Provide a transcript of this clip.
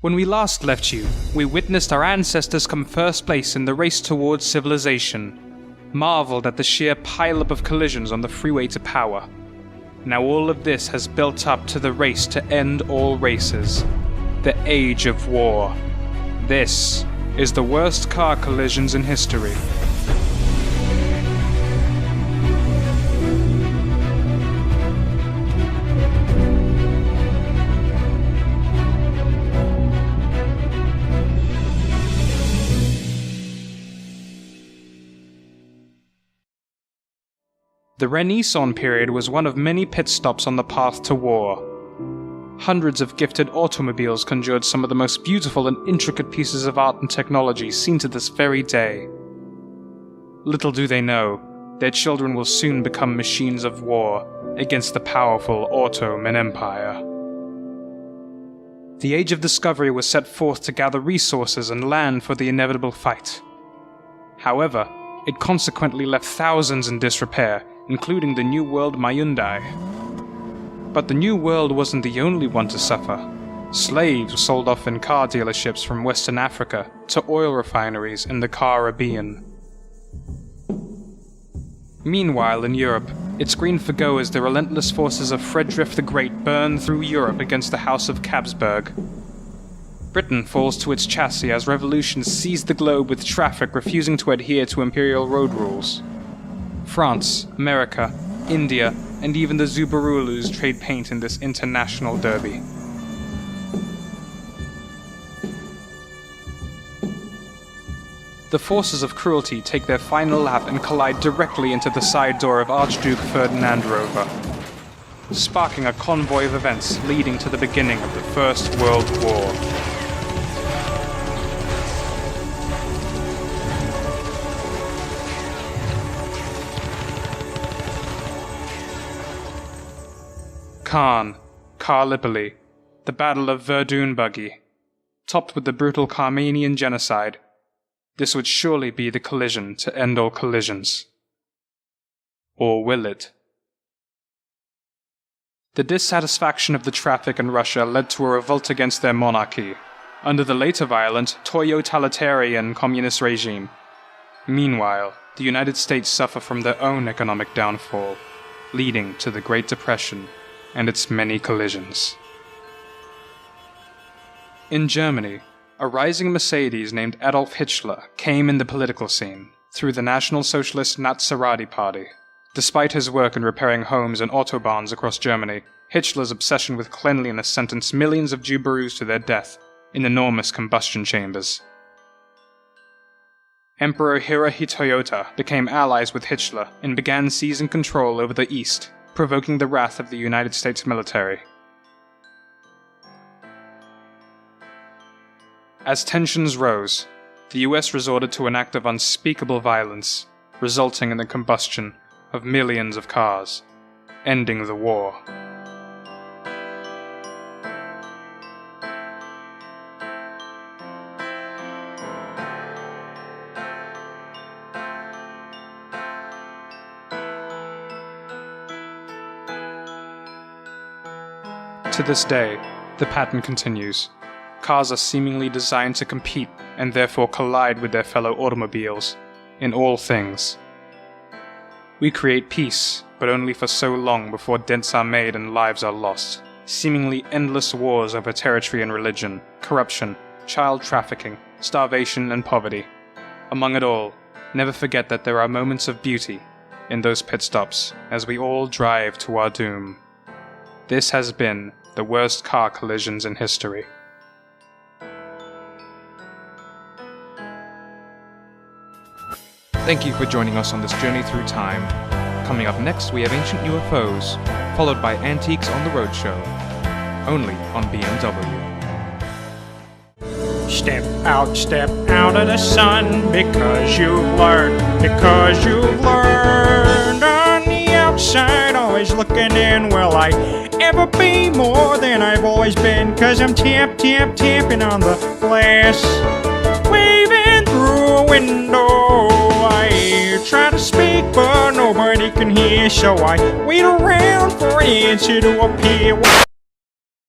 When we last left you, we witnessed our ancestors come first place in the race towards civilization, marveled at the sheer pileup of collisions on the freeway to power. Now all of this has built up to the race to end all races, the age of war. This is the worst car collisions in history. The Renaissance period was one of many pit stops on the path to war. Hundreds of gifted automobiles conjured some of the most beautiful and intricate pieces of art and technology seen to this very day. Little do they know, their children will soon become machines of war against the powerful Ottoman Empire. The Age of Discovery was set forth to gather resources and land for the inevitable fight. However, it consequently left thousands in disrepair, including the New World Hyundai. But the New World wasn't the only one to suffer. Slaves were sold off in car dealerships from Western Africa to oil refineries in the Caribbean. Meanwhile, in Europe, it screened for go as the relentless forces of Frederick the Great burned through Europe against the House of Habsburg. Britain falls to its chassis as revolution seized the globe with traffic refusing to adhere to imperial road rules. France, America, India, and even the Zubarulus trade paint in this international derby. The forces of cruelty take their final lap and collide directly into the side door of Archduke Ferdinand Rover, sparking a convoy of events leading to the beginning of the First World War. Khan, Gallipoli, the Battle of Verdun Buggy, topped with the brutal Armenian genocide. This would surely be the collision to end all collisions. Or will it? The dissatisfaction of the traffic in Russia led to a revolt against their monarchy, under the later violent, totalitarian communist regime. Meanwhile, the United States suffer from their own economic downfall, leading to the Great Depression and its many collisions. In Germany, a rising Mercedes named Adolf Hitler came in the political scene through the National Socialist Nazi Party. Despite his work in repairing homes and autobahns across Germany, Hitler's obsession with cleanliness sentenced millions of Jews to their death in enormous combustion chambers. Emperor Hirohito became allies with Hitler and began seizing control over the East, provoking the wrath of the United States military. As tensions rose, the US resorted to an act of unspeakable violence, resulting in the combustion of millions of cars, ending the war. To this day, the pattern continues. Cars are seemingly designed to compete and therefore collide with their fellow automobiles in all things. We create peace, but only for so long before dents are made and lives are lost. Seemingly endless wars over territory and religion, corruption, child trafficking, starvation and poverty. Among it all, never forget that there are moments of beauty in those pit stops as we all drive to our doom. This has been the worst car collisions in history. Thank you for joining us on this journey through time. Coming up next, we have ancient UFOs, followed by antiques on the roadshow. Only on BMW. Step out of the sun, because you've learned, on the outside, always looking in. Will I ever be more than I've always been? Cause I'm tapping on the glass, waving through a window. I try to speak, but nobody can hear, so I wait around for an answer to appear.